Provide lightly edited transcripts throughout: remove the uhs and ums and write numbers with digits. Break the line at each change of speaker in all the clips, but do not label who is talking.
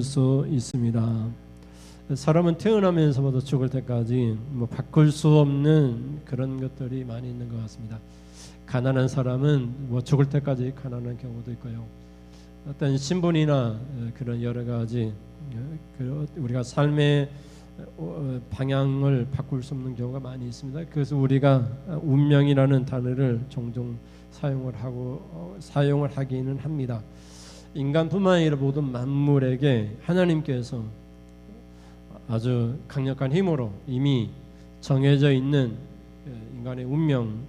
수 있습니다. 사람은 태어나면서부터 죽을 때까지 바꿀 수 없는 그런 것들이 많이 있는 것 같습니다. 가난한 사람은 죽을 때까지 가난한 경우도 있고요. 어떤 신분이나 그런 여러 가지 우리가 삶의 방향을 바꿀 수 없는 경우가 많이 있습니다. 그래서 우리가 운명이라는 단어를 종종 사용을 하기는 합니다. 인간뿐만 아니라 모든 만물에게 하나님께서 아주 강력한 힘으로 이미 정해져 있는 인간의 운명,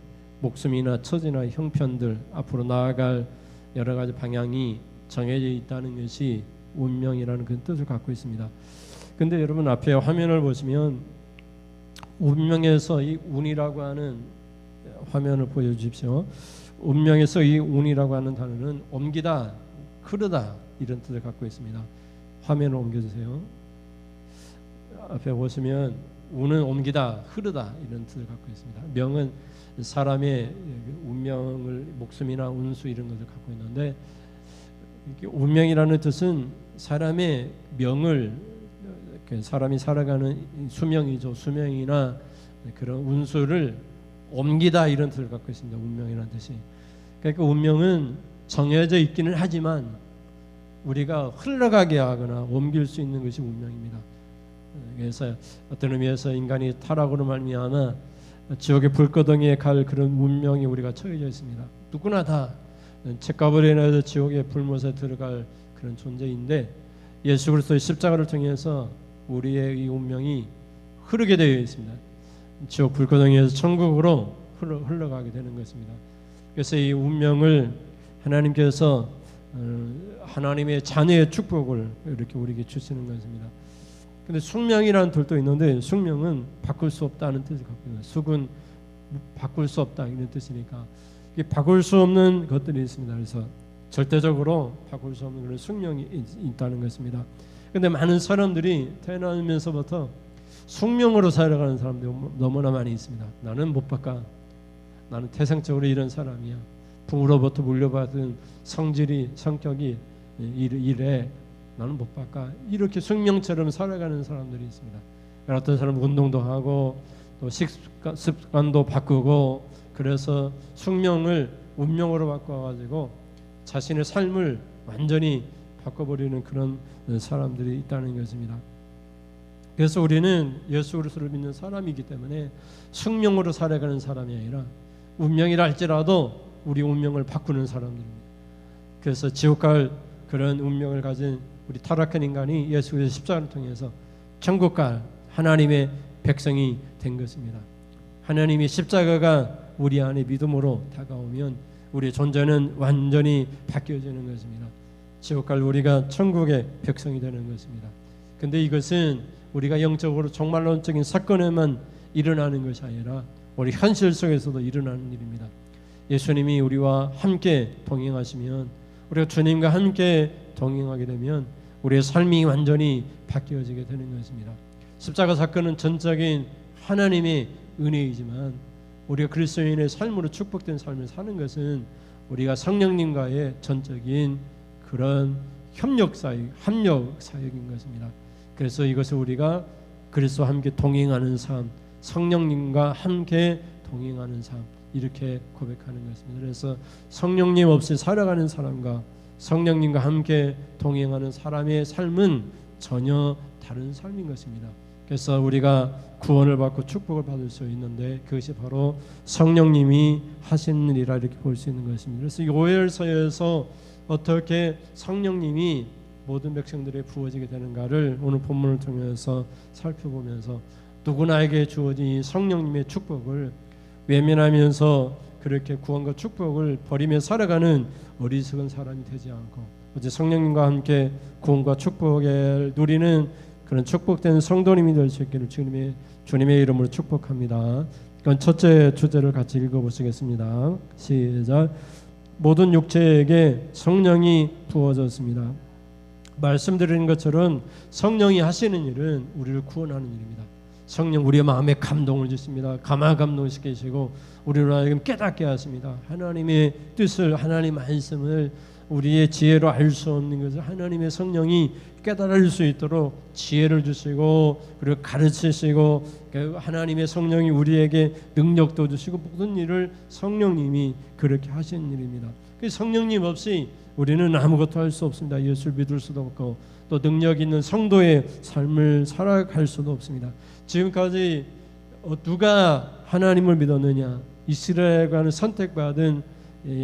목숨이나 처지나 형편들, 앞으로 나아갈 여러 가지 방향이 정해져 있다는 것이 운명이라는 그 뜻을 갖고 있습니다. 근데 여러분 앞에 화면을 보시면 운명에서 이 운이라고 하는 화면을 보여주십시오. 운명에서 이 운이라고 하는 단어는 옮기다, 흐르다 이런 뜻을 갖고 있습니다. 화면을 옮겨주세요. 앞에 보시면 운은 옮기다, 흐르다 이런 뜻을 갖고 있습니다. 명은 사람의 운명을 목숨이나 운수 이런 것을 갖고 있는데 운명이라는 뜻은 사람의 명을 사람이 살아가는 수명이죠. 수명이나 그런 운수를 옮기다 이런 뜻을 갖고 있습니다. 운명이라는 뜻이. 그러니까 운명은 정해져 있기는 하지만 우리가 흘러가게 하거나 옮길 수 있는 것이 운명입니다. 그래서 어떤 의미에서 인간이 타락으로 말미암아 지옥의 불거덩이에 갈 그런 운명이 우리가 처해져 있습니다. 누구나 다 책값을 인해서 지옥의 불못에 들어갈 그런 존재인데 예수 그리스도의 십자가를 통해서 우리의 이 운명이 흐르게 되어 있습니다. 지옥 불거덩이에서 천국으로 흘러가게 되는 것입니다. 그래서 이 운명을 하나님께서 하나님의 자녀의 축복을 이렇게 우리에게 주시는 것입니다. 근데 숙명이라는 뜻도 있는데 숙명은 바꿀 수 없다는 뜻을 갖고 있는 숙은 바꿀 수 없다 이런 뜻이니까 이게 바꿀 수 없는 것들이 있습니다. 그래서 절대적으로 바꿀 수 없는 그런 숙명이 있다는 것입니다. 근데 많은 사람들이 태어나면서부터 숙명으로 살아가는 사람들이 너무나 많이 있습니다. 나는 못 바꿔. 나는 태생적으로 이런 사람이야. 부모로부터 물려받은 성질이 성격이 이래. 나는 못 바꿔. 이렇게 숙명처럼 살아가는 사람들이 있습니다. 어떤 사람은 운동도 하고 또 습관도 바꾸고 그래서 숙명을 운명으로 바꿔가지고 자신의 삶을 완전히 바꿔버리는 그런 사람들이 있다는 것입니다. 그래서 우리는 예수 그리스도를 믿는 사람이기 때문에 숙명으로 살아가는 사람이 아니라 운명이라 할지라도 우리 운명을 바꾸는 사람들입니다. 그래서 지옥 갈 그런 운명을 가진 우리 타락한 인간이 예수 그리스도의 십자가를 통해서 천국 갈 하나님의 백성이 된 것입니다. 하나님의 십자가가 우리 안에 믿음으로 다가오면 우리의 존재는 완전히 바뀌어지는 것입니다. 지옥 갈 우리가 천국의 백성이 되는 것입니다. 근데 이것은 우리가 영적으로 종말론적인 사건에만 일어나는 것이 아니라 우리 현실 속에서도 일어나는 일입니다. 예수님이 우리와 함께 동행하시면 우리가 주님과 함께 동행하게 되면 우리의 삶이 완전히 바뀌어지게 되는 것입니다. 십자가 사건은 전적인 하나님의 은혜이지만 우리가 그리스도인의 삶으로 축복된 삶을 사는 것은 우리가 성령님과의 전적인 그런 합력 사역인 것입니다. 그래서 이것을 우리가 그리스도와 함께 동행하는 삶, 성령님과 함께 동행하는 삶 이렇게 고백하는 것입니다. 그래서 성령님 없이 살아가는 사람과 성령님과 함께 동행하는 사람의 삶은 전혀 다른 삶인 것입니다. 그래서 우리가 구원을 받고 축복을 받을 수 있는데 그것이 바로 성령님이 하시는 일이라 이렇게 볼 수 있는 것입니다. 그래서 요엘서에서 어떻게 성령님이 모든 백성들에 부어지게 되는가를 오늘 본문을 통해서 살펴보면서 누구나에게 주어진 성령님의 축복을 외면하면서 그렇게 구원과 축복을 버리며 살아가는 어리석은 사람이 되지 않고 어제 성령님과 함께 구원과 축복을 누리는 그런 축복된 성도님이 될 수 있기를 주님의 이름으로 축복합니다. 그럼 첫째 주제를 같이 읽어보시겠습니다. 시작. 모든 육체에게 성령이 부어졌습니다. 말씀드린 것처럼 성령이 하시는 일은 우리를 구원하는 일입니다. 성령 우리의 마음에 감동을 주십니다. 감동시키시고 우리로 하여금 깨닫게 하십니다. 하나님의 뜻을 하나님 말씀을 우리의 지혜로 알 수 없는 것을 하나님의 성령이 깨달을 수 있도록 지혜를 주시고 그리고 가르치시고 하나님의 성령이 우리에게 능력도 주시고 모든 일을 성령님이 그렇게 하신 일입니다. 성령님 없이 우리는 아무것도 할 수 없습니다. 예수를 믿을 수도 없고 또 능력 있는 성도의 삶을 살아갈 수도 없습니다. 지금까지 누가 하나님을 믿었느냐? 이스라엘과 하는 선택받은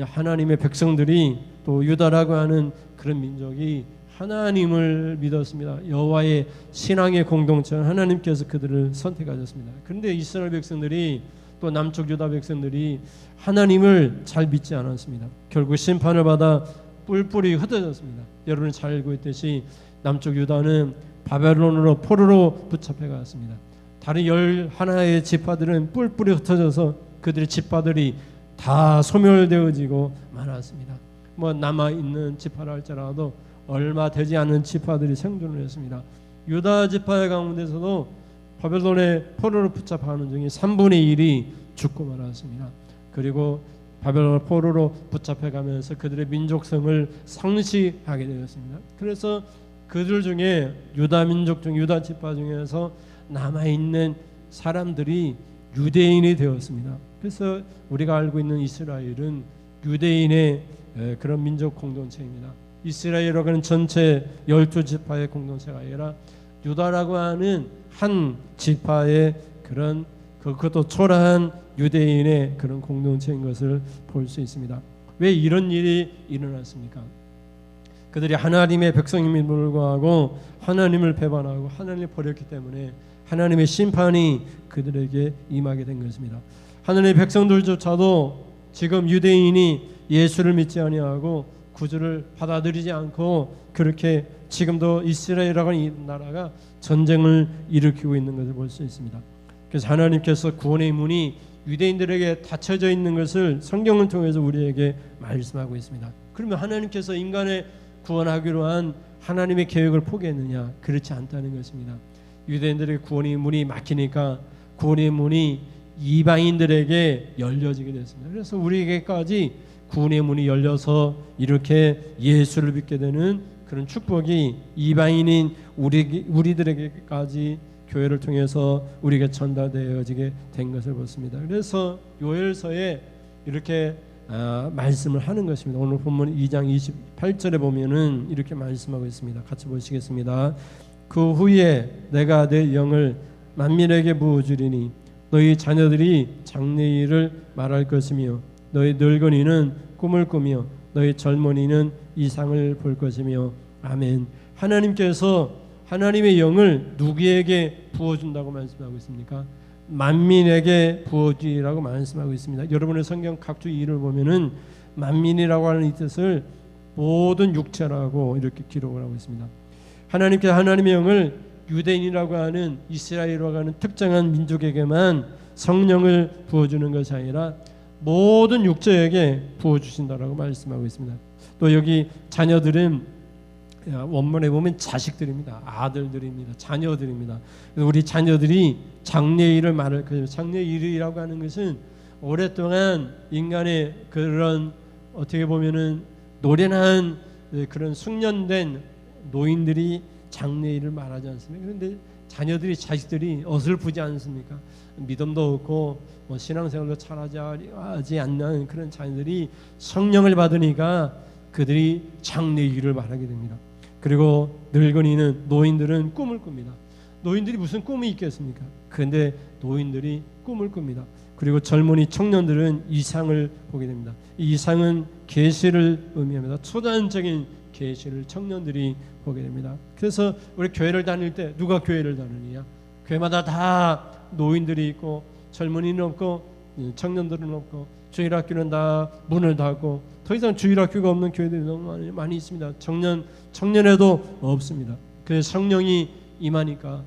하나님의 백성들이 또 유다라고 하는 그런 민족이 하나님을 믿었습니다. 여호와의 신앙의 공동체는 하나님께서 그들을 선택하셨습니다. 그런데 이스라엘 백성들이 또 남쪽 유다 백성들이 하나님을 잘 믿지 않았습니다. 결국 심판을 받아 뿔뿔이 흩어졌습니다. 여러분이 잘 알고 있듯이 남쪽 유다는 바벨론으로 포로로 붙잡혀 갔습니다. 다른 11의 지파들은 뿔뿔이 흩어져서 그들의 지파들이 다 소멸되어지고 말았습니다. 뭐 남아있는 지파라 할지라도 얼마 되지 않은 지파들이 생존을 했습니다. 유다 지파 가운데서도 바벨론의 포로로 붙잡혀가는 중에 3분의 1이 죽고 말았습니다. 그리고 바벨론 포로로 붙잡혀가면서 그들의 민족성을 상실하게 되었습니다. 그래서 그들 중에 유다 민족 중 유다 지파 중에서 남아있는 사람들이 유대인이 되었습니다. 그래서 우리가 알고 있는 이스라엘은 유대인의 그런 민족 공동체입니다. 이스라엘이라고 하는 전체 12지파의 공동체가 아니라 유다라고 하는 한 지파의 그런 그것도 초라한 유대인의 그런 공동체인 것을 볼 수 있습니다. 왜 이런 일이 일어났습니까? 그들이 하나님의 백성임에도 불구하고 하나님을 배반하고 하나님을 버렸기 때문에 하나님의 심판이 그들에게 임하게 된 것입니다. 하나님의 백성들조차도 지금 유대인이 예수를 믿지 아니하고 구주를 받아들이지 않고 그렇게 지금도 이스라엘이라고 하는 이 나라가 전쟁을 일으키고 있는 것을 볼 수 있습니다. 그래서 하나님께서 구원의 문이 유대인들에게 닫혀져 있는 것을 성경을 통해서 우리에게 말씀하고 있습니다. 그러면 하나님께서 인간을 구원하기로 한 하나님의 계획을 포기했느냐? 그렇지 않다는 것입니다. 유대인들에게 구원의 문이 막히니까 구원의 문이 이방인들에게 열려지게 됐습니다. 그래서 우리에게까지 구원의 문이 열려서 이렇게 예수를 믿게 되는 그런 축복이 이방인인 우리들에게까지 교회를 통해서 우리에게 전달되어지게 된 것을 보습니다. 그래서 요엘서에 이렇게 말씀을 하는 것입니다. 오늘 본문 2장 28절에 보면은 이렇게 말씀하고 있습니다. 같이 보시겠습니다. 그 후에 내가 내 영을 만민에게 부어주리니 너희 자녀들이 장래일을 말할 것이며 너희 늙은이는 꿈을 꾸며 너희 젊은이는 이상을 볼 것이며 아멘. 하나님께서 하나님의 영을 누구에게 부어준다고 말씀하고 있습니까? 만민에게 부어주리라고 말씀하고 있습니다. 여러분의 성경 각주 2를 보면은 만민이라고 하는 이 뜻을 모든 육체라고 이렇게 기록을 하고 있습니다. 하나님께서 하나님의 영을 유대인이라고 하는 이스라엘이라고 하는 특정한 민족에게만 성령을 부어주는 것이 아니라 모든 육체에게 부어주신다라고 말씀하고 있습니다. 또 여기 자녀들은 원문에 보면 자식들입니다. 아들들입니다. 자녀들입니다. 우리 자녀들이 장래일을 말할 것입니다. 장래일이라고 하는 것은 오랫동안 인간의 그런 어떻게 보면은 노련한 그런 숙련된 노인들이 장래일을 말하지 않습니까? 그런데 자녀들이 자식들이 어설프지 않습니까? 믿음도 없고 신앙생활도 잘하지 않는 그런 자녀들이 성령을 받으니까 그들이 장래일을 말하게 됩니다. 그리고 늙은이는 노인들은 꿈을 꿉니다. 노인들이 무슨 꿈이 있겠습니까? 그런데 노인들이 꿈을 꿉니다. 그리고 젊은이 청년들은 이상을 보게 됩니다. 이 이상은 계시를 의미합니다. 초자연적인 계시를 청년들이 보게 됩니다. 그래서 우리 교회를 다닐 때 누가 교회를 다니냐? 교회마다 다 노인들이 있고 젊은이는 없고 청년들은 없고 주일학교는 다 문을 닫고 더 이상 주일학교가 없는 교회들이 너무 많이 있습니다. 청년에도 없습니다. 그래서 성령이 임하니까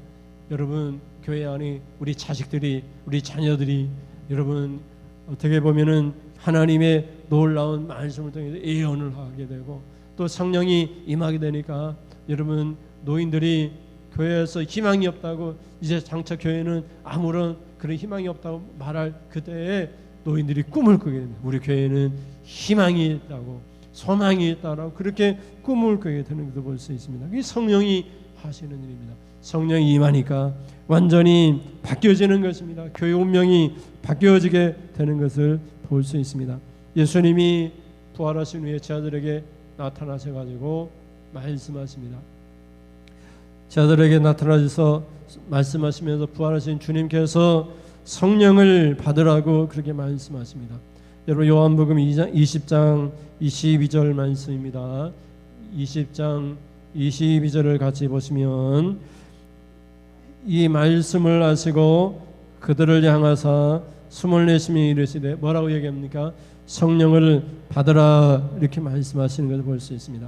여러분 교회 안에 우리 자식들이 우리 자녀들이 여러분 어떻게 보면은 하나님의 놀라운 말씀을 통해서 예언을 하게 되고 또 성령이 임하게 되니까 여러분 노인들이 교회에서 희망이 없다고 이제 장차 교회는 아무런 그런 희망이 없다고 말할 그때에 노인들이 꿈을 꾸게 됩니다. 우리 교회는 희망이 있다고 소망이 있다라고 그렇게 꿈을 꾸게 되는 것을 볼 수 있습니다. 그게 성령이 하시는 일입니다. 성령이 임하니까 완전히 바뀌어지는 것입니다. 교회 운명이 바뀌어지게 되는 것을 볼 수 있습니다. 예수님이 부활하신 후에 제자들에게 나타나셔가지고 말씀하십니다. 제자들에게 나타나셔서 말씀하시면서 부활하신 주님께서 성령을 받으라고 그렇게 말씀하십니다. 여러분 요한복음 20장 22절 말씀입니다. 20장 22절을 같이 보시면 이 말씀을 하시고 그들을 향하사 숨을 내쉬며 이르시되 뭐라고 얘기합니까? 성령을 받으라 이렇게 말씀하시는 것을 볼 수 있습니다.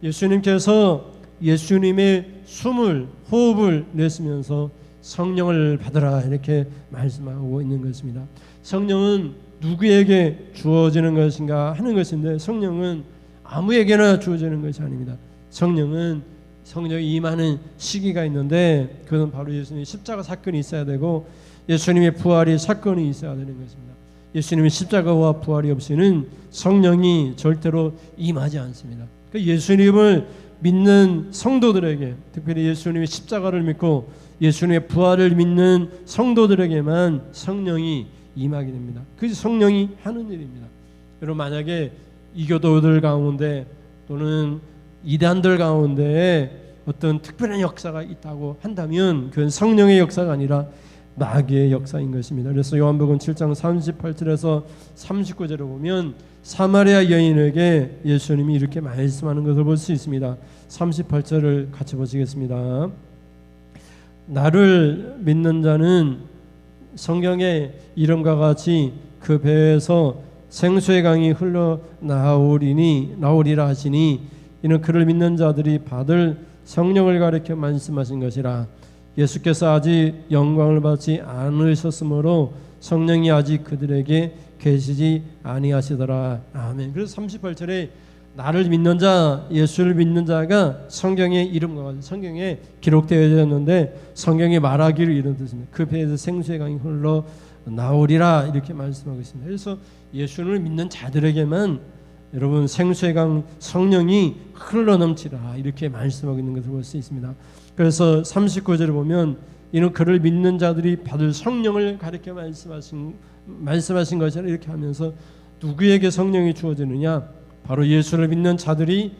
예수님께서 예수님의 숨을 호흡을 내쉬면서 성령을 받으라 이렇게 말씀하고 있는 것입니다. 성령은 누구에게 주어지는 것인가 하는 것인데 성령은 아무에게나 주어지는 것이 아닙니다. 성령이 임하는 시기가 있는데 그건 바로 예수님의 십자가 사건이 있어야 되고 예수님의 부활이 사건이 있어야 되는 것입니다. 예수님의 십자가와 부활이 없이는 성령이 절대로 임하지 않습니다. 예수님을 믿는 성도들에게 특별히 예수님의 십자가를 믿고 예수님의 부활을 믿는 성도들에게만 성령이 임하게 됩니다. 그것이 성령이 하는 일입니다. 여러분 만약에 이교도들 가운데 또는 이단들 가운데 어떤 특별한 역사가 있다고 한다면 그건 성령의 역사가 아니라 마귀의 역사인 것입니다. 그래서 요한복음 7장 38절에서 39절을 보면 사마리아 여인에게 예수님이 이렇게 말씀하는 것을 볼 수 있습니다. 38절을 같이 보시겠습니다. 나를 믿는 자는 성경의 이름과 같이 그 배에서 생수의 강이 흘러 나오리라 하시니 이는 그를 믿는 자들이 받을 성령을 가리켜 말씀하신 것이라. 예수께서 아직 영광을 받지 않으셨으므로 성령이 아직 그들에게 계시지 아니하시더라. 아멘. 그래서 38절에 나를 믿는 자, 예수를 믿는 자가 성경의 이름과 같이 성경에 기록되어 있는데 성경이 말하기를 이런 뜻입니다. 그 배에서 생수의 강이 흘러 나오리라 이렇게 말씀하고 있습니다. 그래서 예수를 믿는 자들에게만 여러분 생수의 강 성령이 흘러넘치라 이렇게 말씀하고 있는 것을 볼 수 있습니다. 그래서 39절을 보면 이는 그를 믿는 자들이 받을 성령을 가리켜 말씀하신 것이라 이렇게 하면서 누구에게 성령이 주어지느냐? 바로 예수를 믿는 자들이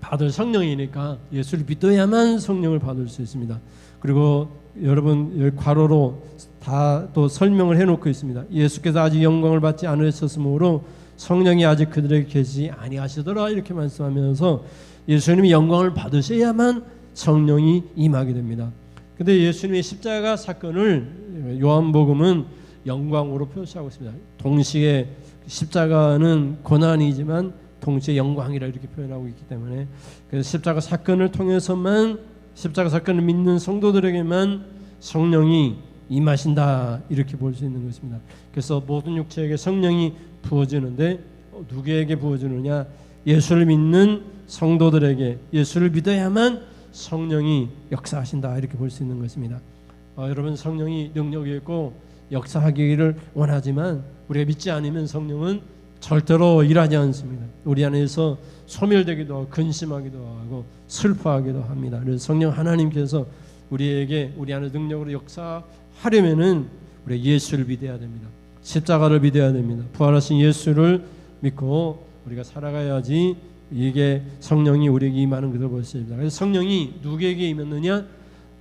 받을 성령이니까 예수를 믿어야만 성령을 받을 수 있습니다. 그리고 여러분 여기 괄호로 다 또 설명을 해놓고 있습니다. 예수께서 아직 영광을 받지 않으셨으므로 성령이 아직 그들에게 계시지 아니하시더라 이렇게 말씀하면서 예수님이 영광을 받으셔야만 성령이 임하게 됩니다. 근데 예수님의 십자가 사건을 요한복음은 영광으로 표시하고 있습니다. 동시에 십자가는 고난이지만 동시에 영광이라 이렇게 표현하고 있기 때문에 그래서 십자가 사건을 통해서만 십자가 사건을 믿는 성도들에게만 성령이 임하신다 이렇게 볼 수 있는 것입니다. 그래서 모든 육체에게 성령이 부어지는데 누구에게 부어지느냐? 예수를 믿는 성도들에게 예수를 믿어야만 성령이 역사하신다 이렇게 볼 수 있는 것입니다. 여러분 성령이 능력이 있고 역사하기를 원하지만 우리가 믿지 않으면 성령은 절대로 일하지 않습니다. 우리 안에서 소멸되기도 하고 근심하기도 하고 슬퍼하기도 합니다. 그래서 성령 하나님께서 우리에게 우리 안에 능력으로 역사하려면은 우리가 예수를 믿어야 됩니다. 십자가를 믿어야 됩니다. 부활하신 예수를 믿고 우리가 살아가야지 이게 성령이 우리에게 임하는 것을 볼 수 있습니다. 그래서 성령이 누구에게 임했느냐?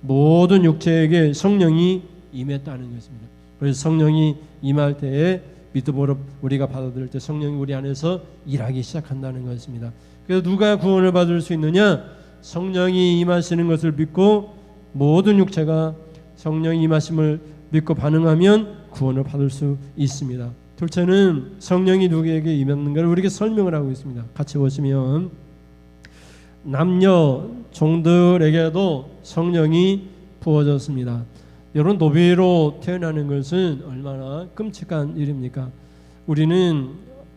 모든 육체에게 성령이 임했다는 것입니다. 그래서 성령이 임할 때에 믿음으로 우리가 받아들일 때 성령이 우리 안에서 일하기 시작한다는 것입니다. 그래서 누가 구원을 받을 수 있느냐? 성령이 임하시는 것을 믿고 모든 육체가 성령이 임하심을 믿고 반응하면 구원을 받을 수 있습니다. 둘째는 성령이 누구에게 임했는가를 우리에게 설명을 하고 있습니다. 같이 보시면 남녀 종들에게도 성령이 부어졌습니다. 여러분 노비로 태어나는 것은 얼마나 끔찍한 일입니까? 우리는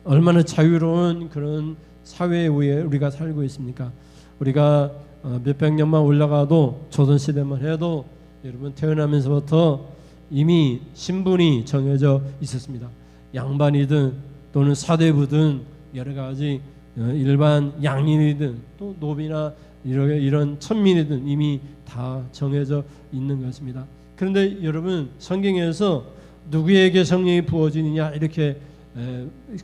얼마나 자유로운 그런 사회 위에 우리가 살고 있습니까? 우리가 몇백 년만 올라가도 조선시대만 해도 여러분 태어나면서부터 이미 신분이 정해져 있었습니다. 양반이든 또는 사대부든 여러 가지 일반 양인이든 또 노비나 이런 천민이든 이미 다 정해져 있는 것입니다. 그런데 여러분, 성경에서 누구에게 성령이 부어지느냐 이렇게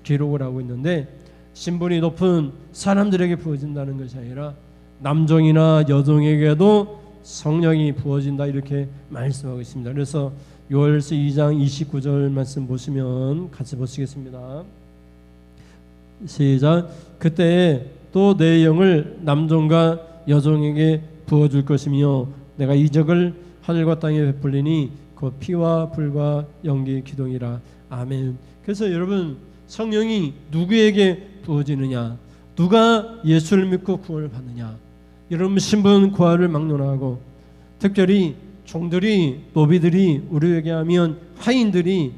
기록을 하고 있는데, 신분이 높은 사람들에게 부어진다는 것이 아니라 남종이나 여종에게도 성령이 부어진다 이렇게 말씀하고 있습니다. 그래서 요엘서 2장 29절 말씀 보시면 같이 보시겠습니다. 시작. 그때에 또 내 영을 남종과 여종에게 부어줄 것이며 내가 이적을 하늘과 땅에 베풀리니 곧 피와 불과 연기 기둥이라. 아멘. 그래서 여러분, 성령이 누구에게 부어지느냐, 누가 예수를 믿고 구원을 받느냐, 여러분 신분 고하를 막론하고 특별히 종들이, 노비들이, 우리에게 하면 하인들이,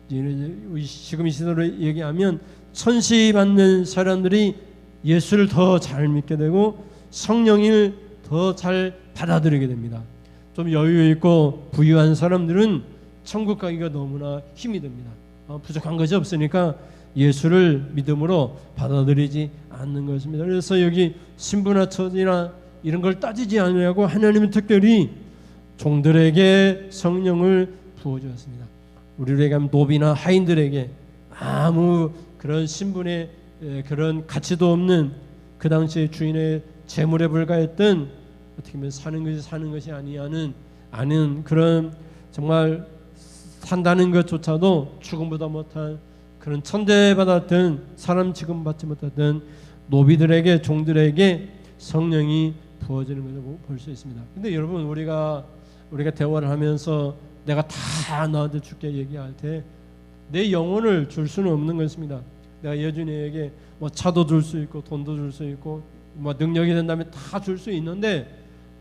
지금 이 시대로 얘기하면 천시 받는 사람들이 예수를 더 잘 믿게 되고 성령을 더 잘 받아들이게 됩니다. 좀 여유 있고 부유한 사람들은 천국 가기가 너무나 힘이 듭니다. 부족한 것이 없으니까 예수를 믿음으로 받아들이지 않는 것입니다. 그래서 여기 신분이나 처지나 이런 걸 따지지 않으려고 하나님은 특별히 종들에게 성령을 부어주었습니다. 우리에게 하면 노비나 하인들에게 아무 그런 신분의 그런 가치도 없는, 그 당시에 주인의 재물에 불과했던, 어떻게 보면 사는 것이 아닌 그런, 정말 산다는 것조차도 추금보다 못한 그런 천대받았던, 사람 취급받지 못했던 노비들에게, 종들에게 성령이 부어지는 것을 볼 수 있습니다. 근데 여러분, 우리가 대화를 하면서 내가 다 너한테 줄게 얘기할 때 내 영혼을 줄 수는 없는 것입니다. 내가 예준이에게 뭐 차도 줄 수 있고 돈도 줄 수 있고 뭐 능력이 된다면 다 줄 수 있는데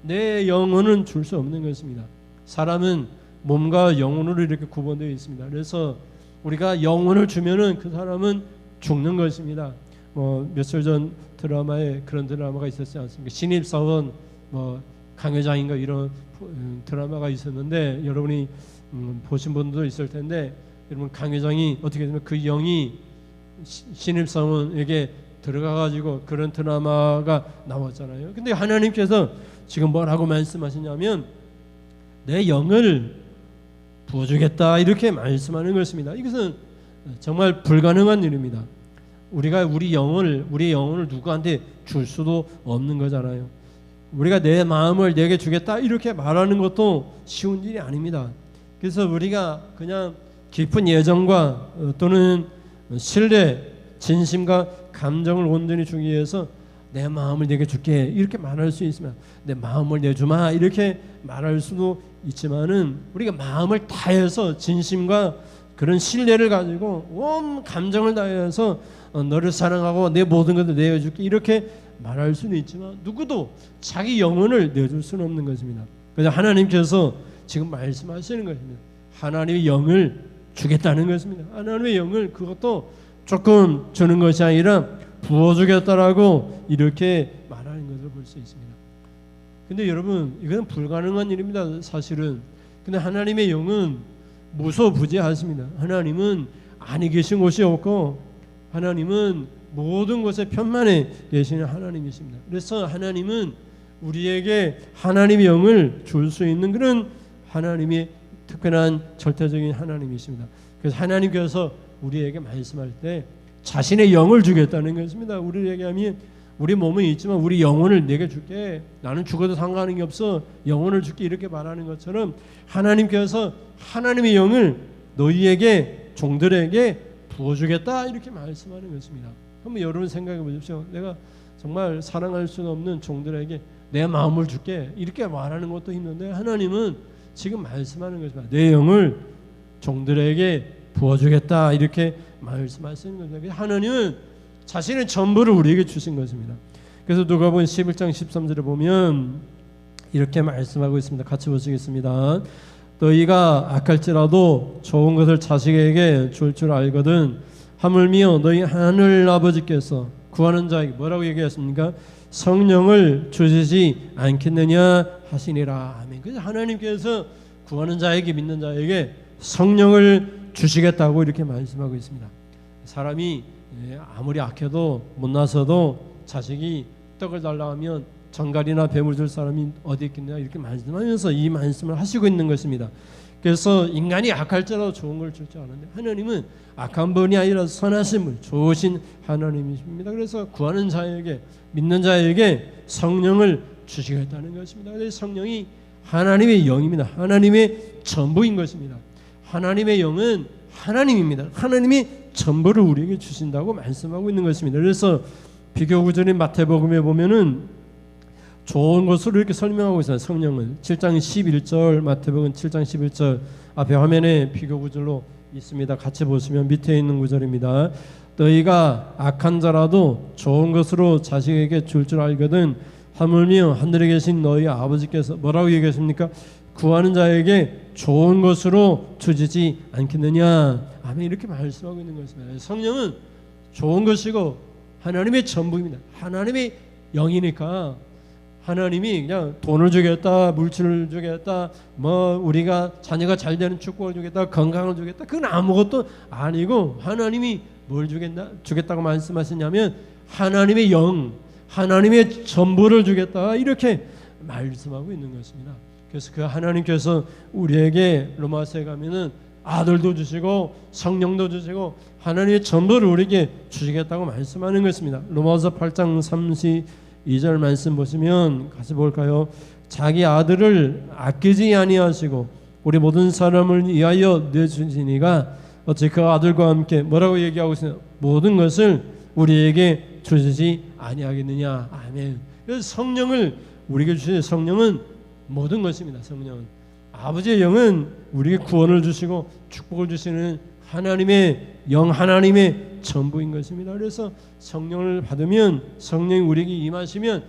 내 영혼은 줄 수 없는 것입니다. 사람은 몸과 영혼으로 이렇게 구분되어 있습니다. 그래서 우리가 영혼을 주면은 그 사람은 죽는 것입니다. 뭐 며칠 전 드라마에 그런 드라마가 있었지 않습니까? 신입사원 뭐 강회장인가 이런 드라마가 있었는데, 여러분이 보신 분도 있을 텐데, 여러분 강회장이 어떻게 되면 그 영이 신입사원에게 들어가가지고 그런 드라마가 나왔잖아요. 근데 하나님께서 지금 뭐라고 말씀하시냐면 내 영을 부어주겠다 이렇게 말씀하는 것입니다. 이것은 정말 불가능한 일입니다. 우리가 우리의 영혼을 누구한테 줄 수도 없는 거잖아요. 우리가 내 마음을 내게 주겠다 이렇게 말하는 것도 쉬운 일이 아닙니다. 그래서 우리가 그냥 깊은 예정과 또는 신뢰, 진심과 감정을 온전히 주기 위해서 내 마음을 내게 줄게 이렇게 말할 수 있으면, 내 마음을 내주마 이렇게 말할 수도 있지만은, 우리가 마음을 다해서 진심과 그런 신뢰를 가지고 온 감정을 다해서 너를 사랑하고 내 모든 것을 내어줄게 이렇게 말할 수는 있지만, 누구도 자기 영혼을 내줄 수는 없는 것입니다. 그래서 하나님께서 지금 말씀하시는 것입니다. 하나님의 영을 주겠다는 것입니다. 하나님의 영을, 그것도 조금 주는 것이 아니라 부어주겠다라고 이렇게 말하는 것을 볼 수 있습니다. 근데 여러분, 이건 불가능한 일입니다, 사실은. 근데 하나님의 영은 무소부재하십니다. 하나님은 아니 계신 곳이 없고, 하나님은 모든 것에 편만에 계시는 하나님이십니다. 그래서 하나님은 우리에게 하나님의 영을 줄 수 있는 그런 하나님의 특별한 절대적인 하나님이십니다. 그래서 하나님께서 우리에게 말씀할 때 자신의 영을 주겠다는 것입니다. 우리에게 하면 우리 몸은 있지만 우리 영혼을 내게 줄게, 나는 죽어도 상관이 없어, 영혼을 줄게 이렇게 말하는 것처럼 하나님께서 하나님의 영을 너희에게, 종들에게 부어주겠다 이렇게 말씀하는 것입니다. 한번 여러분 생각해 보십시오. 내가 정말 사랑할 수 없는 종들에게 내 마음을 줄게 이렇게 말하는 것도 힘든데, 하나님은 지금 말씀하는 것입니다. 내 영을 종들에게 부어주겠다 이렇게 말씀하시는 것입니다. 하나님은 자신의 전부를 우리에게 주신 것입니다. 그래서 누가복음 11장 13절에 보면 이렇게 말씀하고 있습니다. 같이 보시겠습니다. 너희가 악할지라도 좋은 것을 자식에게 줄 줄 알거든 하물며 너희 하늘 아버지께서 구하는 자에게 뭐라고 얘기했습니까? 성령을 주시지 않겠느냐 하시니라. 아멘. 그래서 하나님께서 구하는 자에게, 믿는 자에게 성령을 주시겠다고 이렇게 말씀하고 있습니다. 사람이 아무리 악해도 못나서도 자식이 떡을 달라 하면 정갈이나 뱀을 줄 사람이 어디 있겠냐 이렇게 말씀하면서 이 말씀을 하시고 있는 것입니다. 그래서 인간이 악할지라도 좋은 걸 줄 줄 아는데 하나님은 악한 분이 아니라 선하신 분, 좋으신 하나님이십니다. 그래서 구하는 자에게, 믿는 자에게 성령을 주시겠다는 것입니다. 그래서 성령이 하나님의 영입니다. 하나님의 전부인 것입니다. 하나님의 영은 하나님입니다. 하나님이 전부를 우리에게 주신다고 말씀하고 있는 것입니다. 그래서 비교 구절인 마태복음에 보면은 좋은 것으로 이렇게 설명하고 있어요. 성령을 7장 11절, 마태복음 7장 11절 앞에 화면에 비교 구절로 있습니다. 같이 보시면 밑에 있는 구절입니다. 너희가 악한 자라도 좋은 것으로 자식에게 줄 줄 알거든 하물며 하늘에 계신 너희 아버지께서 뭐라고 얘기하십니까? 구하는 자에게 좋은 것으로 주시지 않겠느냐. 아멘. 이렇게 말씀하고 있는 것입니다. 성령은 좋은 것이고 하나님의 전부입니다. 하나님의 영이니까 하나님이 그냥 돈을 주겠다, 물질을 주겠다, 뭐 우리가 자녀가 잘 되는 축복을 주겠다, 건강을 주겠다, 그건 아무것도 아니고 하나님이 뭘 주겠다고 말씀하시냐면 하나님의 영, 하나님의 전부를 주겠다 이렇게 말씀하고 있는 것입니다. 그래서 그 하나님께서 우리에게 로마서에 가면은 아들도 주시고 성령도 주시고 하나님의 전부를 우리에게 주시겠다고 말씀하는 것입니다. 로마서 8장 32절 말씀 보시면 같이 볼까요? 자기 아들을 아끼지 아니하시고 우리 모든 사람을 위하여 내주시니가 어찌 그 아들과 함께 뭐라고 얘기하고 있어요? 모든 것을 우리에게 주시지 아니하겠느냐. 아멘. 그래서 성령을 우리에게 주신 성령은 모든 것입니다. 성령은 아버지의 영은 우리에게 구원을 주시고 축복을 주시는 하나님의 영, 하나님의 전부인 것입니다. 그래서 성령을 받으면 성령이 우리에게 임하시면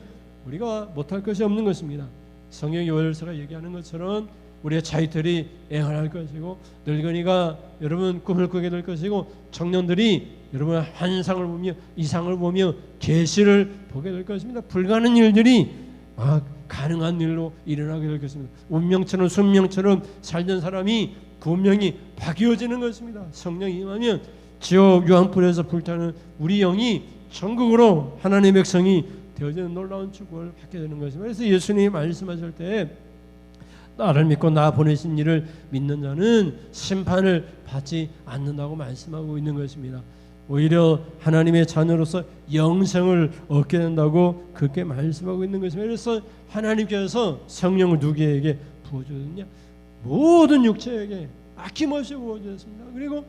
우리가 못할 것이 없는 것입니다. 성령 요엘서가 얘기하는 것처럼 우리의 자식들이 애환할 것이고 늙은이가 여러분 꿈을 꾸게 될 것이고 청년들이 여러분 환상을 보며 이상을 보며 계시를 보게 될 것입니다. 불가능한 일들이 가능한 일로 일어나게 될 것입니다. 운명처럼 순명처럼 살던 사람이 그 운명이 바뀌어지는 것입니다. 성령이 임하면 지옥 유황불에서 불타는 우리 영이 전국으로 하나님의 백성이 되어지는 놀라운 축복을 받게 되는 것입니다. 그래서 예수님이 말씀하실 때 나를 믿고 나 보내신 이를 믿는 자는 심판을 받지 않는다고 말씀하고 있는 것입니다. 오히려 하나님의 자녀로서 영생을 얻게 된다고 그렇게 말씀하고 있는 것입니다. 그래서 하나님께서 성령을 누구에게 부어주셨냐? 모든 육체에게 아낌없이 부어주셨습니다. 그리고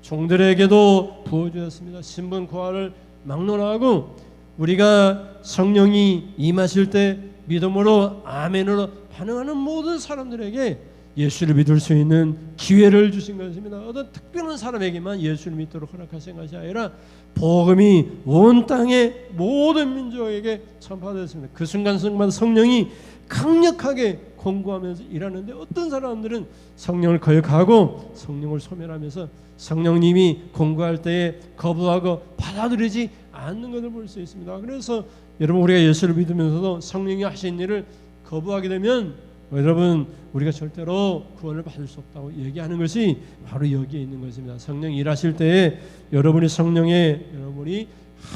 종들에게도 부어주셨습니다. 신분 고하를 막론하고 우리가 성령이 임하실 때 믿음으로 아멘으로 반응하는 모든 사람들에게 예수를 믿을 수 있는 기회를 주신 것입니다. 어떤 특별한 사람에게만 예수를 믿도록 허락하신 것이 아니라 복음이 온 땅의 모든 민족에게 전파되었습니다. 그 순간순간 성령이 강력하게 공고하면서 일하는데 어떤 사람들은 성령을 거역하고 성령을 소멸하면서 성령님이 공고할 때에 거부하고 받아들이지 않는 것을 볼 수 있습니다. 그래서 여러분 우리가 예수를 믿으면서도 성령이 하신 일을 거부하게 되면 여러분 우리가 절대로 구원을 받을 수 없다고 얘기하는 것이 바로 여기에 있는 것입니다. 성령이 일하실 때에 여러분이 성령에 여러분이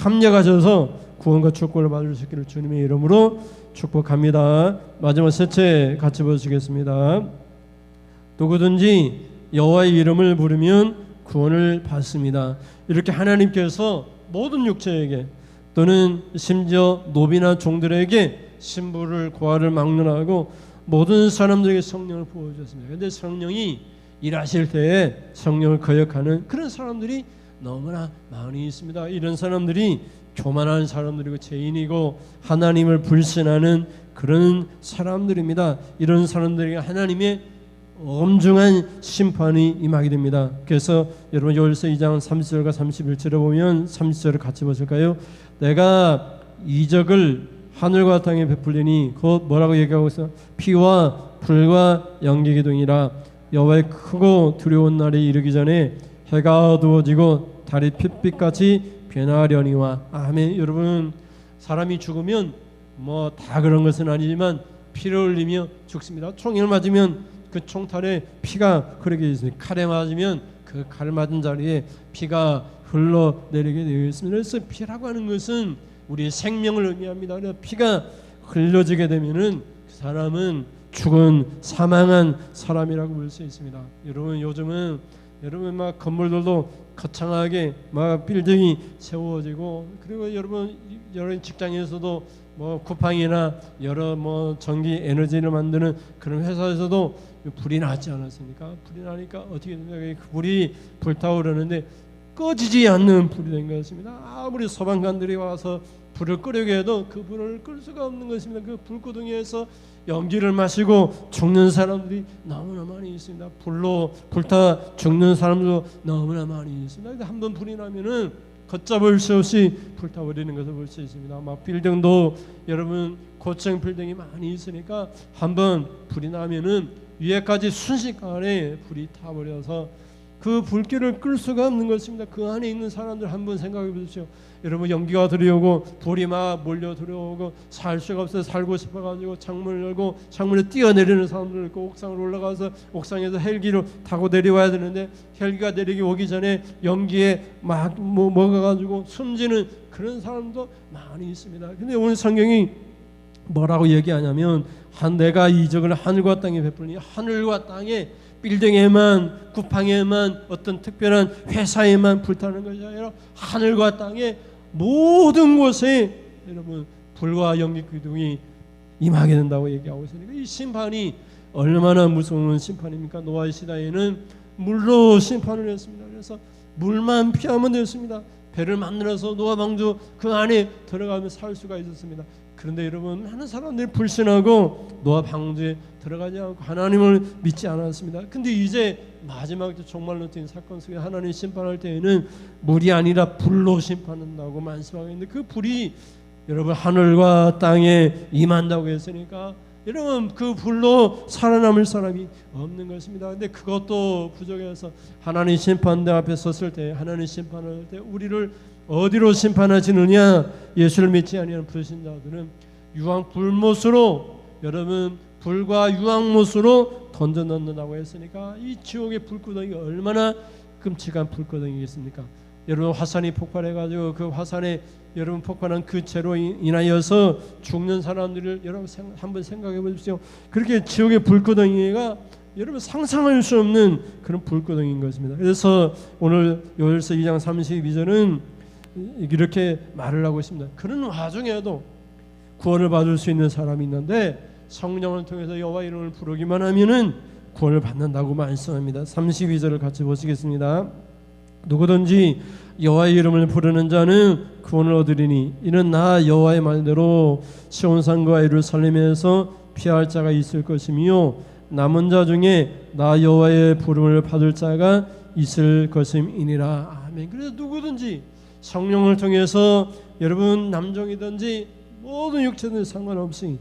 합력하셔서 구원과 축복을 받을 수 있기를 주님의 이름으로 축복합니다. 마지막 셋째 같이 보시겠습니다. 누구든지 여호와의 이름을 부르면 구원을 받습니다. 이렇게 하나님께서 모든 육체에게 또는 심지어 노비나 종들에게 신부를 고아를 막론하고 모든 사람들에게 성령을 부어주셨습니다. 그런데 성령이 일하실 때에 성령을 거역하는 그런 사람들이 너무나 많이 있습니다. 이런 사람들이 교만한 사람들이고 죄인이고 하나님을 불신하는 그런 사람들입니다. 이런 사람들에게 하나님의 엄중한 심판이 임하게 됩니다. 그래서 여러분 요엘서 2장 30절과 31절에 보면 30절을 같이 보실까요? 내가 이적을 하늘과 땅에 베풀리니 곧 뭐라고 얘기하고 있어? 피와 불과 연기 기둥이라. 여호와의 크고 두려운 날이 이르기 전에 해가 어두워지고 달이 핏빛같이 변하려니와. 아멘. 여러분 사람이 죽으면 뭐 다 그런 것은 아니지만 피를 흘리며 죽습니다. 총을 맞으면 그 총탈에 피가 흐르게 있습니다. 칼에 맞으면 그 칼 맞은 자리에 피가 흘러내리게 되어 있습니다. 그래서 피라고 하는 것은 우리의 생명을 의미합니다. 그래서 피가 흘러지게 되면은 그 사람은 죽은 사망한 사람이라고 볼 수 있습니다. 여러분 요즘은 여러분 막 건물들도 거창하게 막 빌딩이 세워지고, 그리고 여러분 직장에서도 뭐 쿠팡이나 여러 뭐 전기 에너지를 만드는 그런 회사에서도 불이 나지 않았습니까? 불이 나니까 어떻게 됩니까? 그 불이 불타오르는데 꺼지지 않는 불이 된 것입니다. 아무리 소방관들이 와서 불을 끄려고 해도 그 불을 끌 수가 없는 것입니다. 그 불구덩이에서 연기를 마시고 죽는 사람들이 너무나 많이 있습니다. 불로 불타 죽는 사람도 너무나 많이 있습니다. 한번 불이 나면은 걷잡을 수 없이 불타버리는 것을 볼 수 있습니다. 막 빌딩도 여러분 고층 빌딩이 많이 있으니까 한번 불이 나면은 위에까지 순식간에 불이 타버려서 그 불길을 끌 수가 없는 것입니다. 그 안에 있는 사람들 한번 생각해 보십시오. 여러분 연기가 들어오고 불이 막 몰려 들어오고 살 수가 없어서 살고 싶어가지고 창문을 열고 창문에 뛰어내리는 사람들 있고, 옥상으로 올라가서 옥상에서 헬기로 타고 내려와야 되는데 헬기가 내리기 오기 전에 연기에 막 먹어가지고 숨지는 그런 사람도 많이 있습니다. 근데 오늘 성경이 뭐라고 얘기하냐면 내가 이적을 하늘과 땅에 베풀니, 하늘과 땅에 빌딩에만 쿠팡에만 어떤 특별한 회사에만 불타는 것이 아니라 하늘과 땅에 모든 곳에 여러분 불과 연기 기둥이 임하게 된다고 얘기하고 있으니까 이 심판이 얼마나 무서운 심판입니까? 노아의 시대에는 물로 심판을 했습니다. 그래서 물만 피하면 됐습니다. 배를 만들어서 노아 방주 그 안에 들어가면 살 수가 있었습니다. 그런데 여러분 많은 사람들이 불신하고 노아 방주에 들어가지 않고 하나님을 믿지 않았습니다. 근데 이제 마지막 종말로 뛴 사건 속에 하나님 심판할 때에는 물이 아니라 불로 심판한다고 말씀하고 있는데, 그 불이 여러분 하늘과 땅에 임한다고 했으니까 여러분 그 불로 살아남을 사람이 없는 것입니다. 근데 그것도 부족해서 하나님 심판대 앞에 섰을 때, 하나님 심판할 때 우리를 어디로 심판하시느냐? 예수를 믿지 아니하는 불신자들은 유황 불못으로, 여러분 불과 유황못으로 던져 넣는다고 했으니까 이 지옥의 불구덩이가 얼마나 끔찍한 불구덩이겠습니까? 여러분 화산이 폭발해가지고 그 화산에 여러분 폭발한 그 죄로 인하여서 죽는 사람들을 여러분 한번 생각해 보십시오. 그렇게 지옥의 불구덩이가 여러분 상상할 수 없는 그런 불구덩이인 것입니다. 그래서 오늘 요엘서 2장 32절은 이렇게 말을 하고 있습니다. 그런 와중에도 구원을 받을 수 있는 사람이 있는데 성령을 통해서 여호와 이름을 부르기만 하면은 구원을 받는다고 말씀합니다. 32절을 같이 보시겠습니다. 누구든지 여호와의 이름을 부르는 자는 구원을 얻으리니 이는 나 여호와의 말대로 시온산과 예루살렘에서 피할 자가 있을 것이며 남은 자 중에 나 여호와의 부름을 받을 자가 있을 것임이니라. 아멘. 그래서 누구든지 성령을 통해서 여러분 남종이든지 모든 육체든 상관없이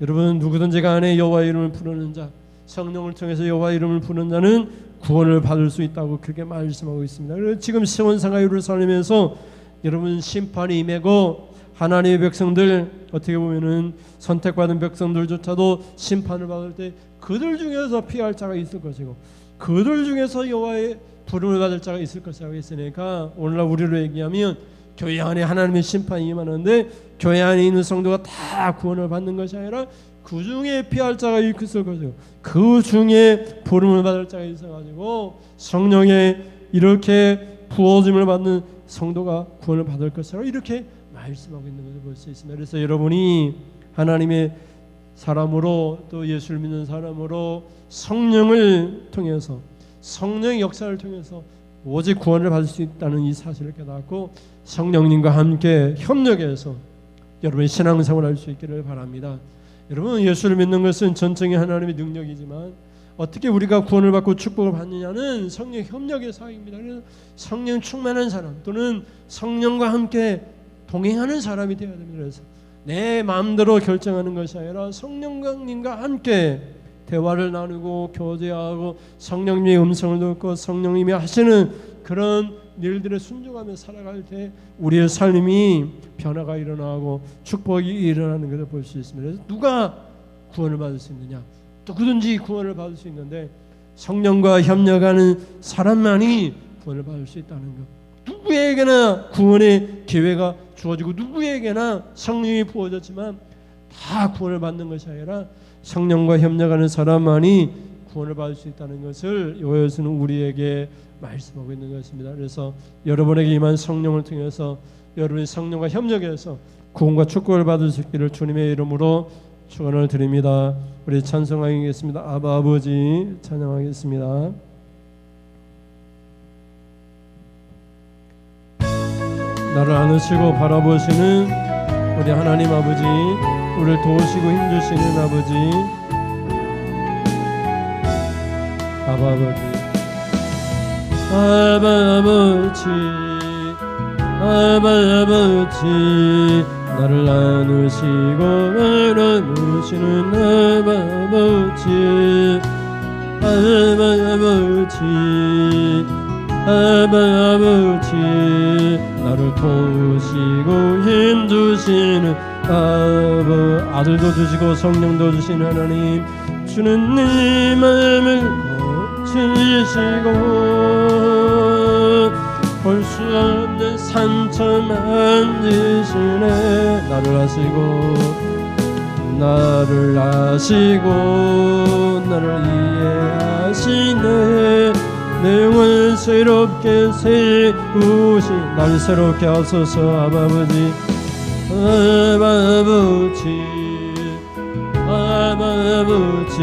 여러분 누구든지 간에 여호와의 이름을 부르는 자, 성령을 통해서 여호와의 이름을 부르는 자는 구원을 받을 수 있다고 그렇게 말씀하고 있습니다. 그래서 지금 시온산과 예루살렘에서 여러분 심판이 임하고 하나님의 백성들, 어떻게 보면은 선택받은 백성들조차도 심판을 받을 때 그들 중에서 피할 자가 있을 것이고 그들 중에서 여호와의 부름을 받을 자가 있을 것이라고 했으니까 오늘날 우리로 얘기하면 교회 안에 하나님의 심판이 임하는데 교회 안에 있는 성도가 다 구원을 받는 것이 아니라 그 중에 피할 자가 있을 것이고 그 중에 부름을 받을 자가 있어가지고 성령의 이렇게 부어짐을 받는 성도가 구원을 받을 것이라고 이렇게 말씀하고 있는 것을 볼 수 있습니다. 그래서 여러분이 하나님의 사람으로 또 예수를 믿는 사람으로 성령을 통해서 성령의 역사를 통해서 오직 구원을 받을 수 있다는 이 사실을 깨닫고 성령님과 함께 협력해서 여러분의 신앙생활을 할 수 있기를 바랍니다. 여러분 예수를 믿는 것은 전적인 하나님의 능력이지만 어떻게 우리가 구원을 받고 축복을 받느냐는 성령 협력의 사역입니다. 그래서 성령 충만한 사람 또는 성령과 함께 동행하는 사람이 되어야 됩니다. 그래서 내 마음대로 결정하는 것이 아니라 성령님과 함께 대화를 나누고 교제하고 성령님의 음성을 듣고 성령님이 하시는 그런 일들에 순종하며 살아갈 때 우리의 삶이 변화가 일어나고 축복이 일어나는 것을 볼 수 있습니다. 그래서 누가 구원을 받을 수 있느냐? 누구든지 구원을 받을 수 있는데 성령과 협력하는 사람만이 구원을 받을 수 있다는 것. 누구에게나 구원의 기회가 주어지고 누구에게나 성령이 부어졌지만 다 구원을 받는 것이 아니라 성령과 협력하는 사람만이 구원을 받을 수 있다는 것을 요한에서는 우리에게 말씀하고 있는 것입니다. 그래서 여러분에게 임한 성령을 통해서 여러분이 성령과 협력해서 구원과 축복을 받을 수 있기를 주님의 이름으로 축원을 드립니다. 우리 찬송하겠습니다. 아바 아버지 찬양하겠습니다. 나를 안으시고 바라보시는 우리 하나님 아버지, 우리를 도우시고 힘주시는 아버지, 아바 아버지, 아바 아버지, 아바 아버지, 나를 안으시고 바라보시는 아바 아버지, 아바 아버지, 아바 아버지, 나를 도우시고 힘주시는 아바, 아들도 주시고 성령도 주신 하나님, 주는 네 마음을 고치시고 볼 수 없는 상처 만지시네. 나를 아시고 나를 이해하시네. 내 영혼 새롭게 세우시, 날 새롭게 하소서. 아버지, 아버지, 아버지,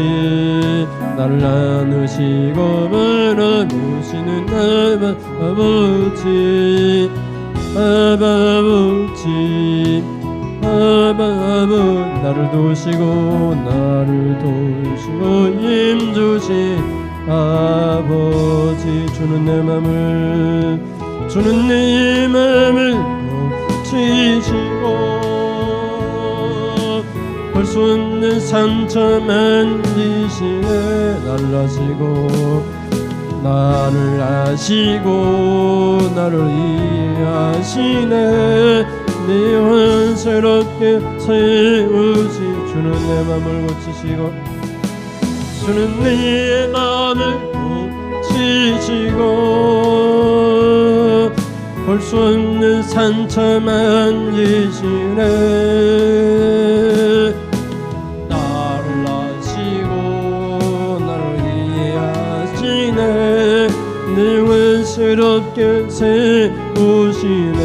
나를 안으시고 바라보시는 아버지, 아버지, 아버지, 나를 도우시고 힘주신 아버지, 주는 내 맘을 고치시고 볼 수 없는 상처 만지시네. 나를 아시고 나를 이해하시네. 내 영혼 새롭게 세우시, 주는 내 맘을 고치시고, 주는 내 맘을 고치시고 볼 수 없는 상처 만지시네. 나를 아시고 나를 이해하시네. 내 영혼 새롭게 세우시네.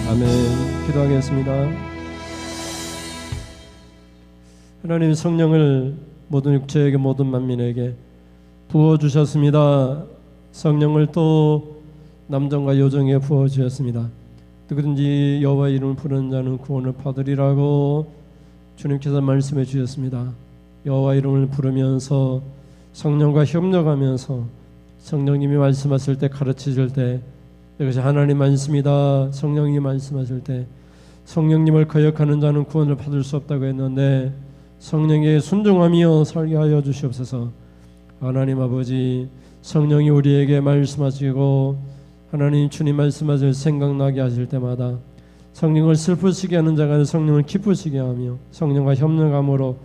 아멘. 기도하겠습니다. 하나님, 성령을 모든 육체에게 모든 만민에게 부어주셨습니다. 성령을 또 남정과 여정에 부어주셨습니다. 누구든지 여호와 이름을 부르는 자는 구원을 받으리라고 주님께서 말씀해 주셨습니다. 여호와 이름을 부르면서 성령과 협력하면서 성령님이 말씀하실 때, 가르치실 때, 이것이 하나님 말씀이다, 성령님이 말씀하실 때 성령님을 거역하는 자는 구원을 받을 수 없다고 했는데 성령에 순종하며 살게 하여 주시옵소서. 하나님 아버지, 성령이 우리에게 말씀하시고 하나님 주님 말씀하실 생각나게 하실 때마다 성령을 슬프시게 하는 자가 성령을 기쁘시게 하며 성령과 협력함으로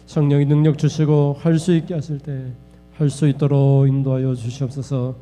성령이 능력 주시고 할 수 있게 하실 때 할 수 있도록 인도하여 주시옵소서.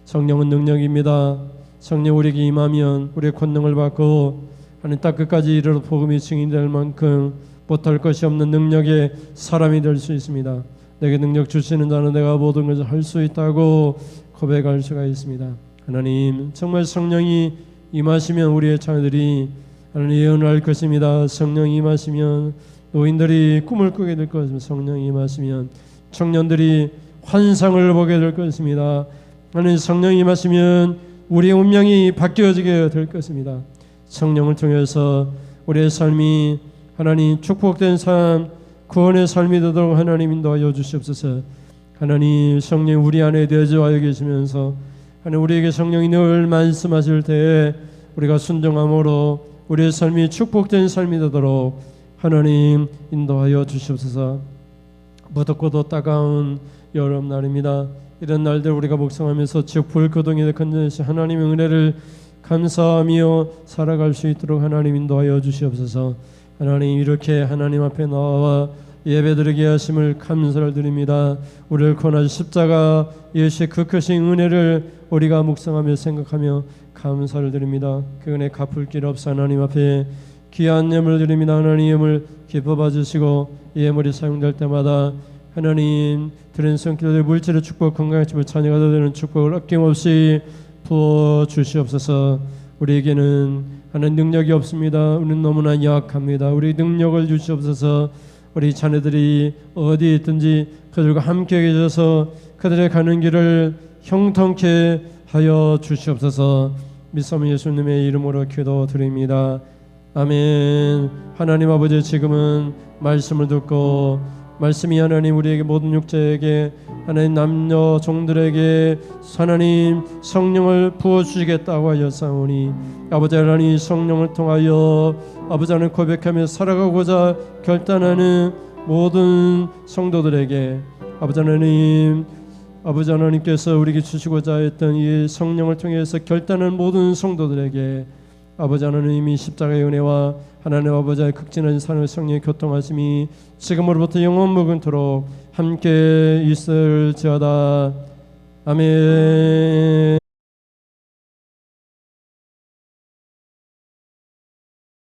성령은 능력입니다. 성령 우리에게 임하면 우리의 권능을 받고 하나님 땅 끝까지 이르러 복음이 증인될 만큼 못할 것이 없는 능력의 사람이 될 수 있습니다. 내게 능력 주시는 자는 내가 모든 것을 할 수 있다고 고백할 수가 있습니다. 하나님, 정말 성령이 임하시면 우리의 자녀들이 하나님 예언을 할 것입니다. 성령이 임하시면 노인들이 꿈을 꾸게 될 것입니다. 성령이 임하시면 청년들이 환상을 보게 될 것입니다. 하나님, 성령이 임하시면 우리의 운명이 바뀌어지게 될 것입니다. 성령을 통해서 우리의 삶이 하나님 축복된 삶, 구원의 삶이 되도록 하나님 인도하여 주시옵소서. 하나님, 성령 우리 안에 내주하여 계시면서 하나님 우리에게 성령이 늘 말씀하실 때에 우리가 순종함으로 우리의 삶이 축복된 삶이 되도록 하나님 인도하여 주시옵소서. 무덥고도 따가운 여름날입니다. 이런 날들 우리가 묵상하면서 즉 불거동에 건져내신 하나님의 은혜를 감사하며 살아갈 수 있도록 하나님 인도하여 주시옵소서. 하나님, 이렇게 하나님 앞에 나와 예배드리게 하심을 감사를 드립니다. 우리를 권하신 십자가 예수의 그 크신 은혜를 우리가 묵상하며 생각하며 감사를 드립니다. 그 은혜 갚을 길 없사 하나님 앞에 귀한 예물을 드립니다. 하나님 예물 기뻐 봐주시고 이 예물이 사용될 때마다 하나님 드린 성기도의 물질의 축복, 건강의 축복, 자녀가 되는 축복을 아낌없이 부어 주시옵소서. 우리에게는 하는 능력이 없습니다. 우리는 너무나 약합니다. 우리 능력을 주시옵소서. 우리 자녀들이 어디 있든지 그들과 함께 계셔서 그들의 가는 길을 형통케 하여 주시옵소서. 믿사오니 예수님의 이름으로 기도드립니다. 아멘. 하나님 아버지, 지금은 말씀을 듣고 말씀이 하나님 우리에게 모든 육체에게 하나님 남녀 종들에게 하나님 성령을 부어주시겠다고 하였사오니 아버지 하나님 성령을 통하여 아버지 하나님 고백하며 살아가고자 결단하는 모든 성도들에게 아버지 하나님께서 우리에게 주시고자 했던 이 성령을 통해서 결단하는 모든 성도들에게 아버지 하나님이 십자가의 은혜와 하나님 아버지의 극진한 사랑의 성령의 교통하심이 지금으로부터 영원 무궁토록 함께 있을지어다. 아멘.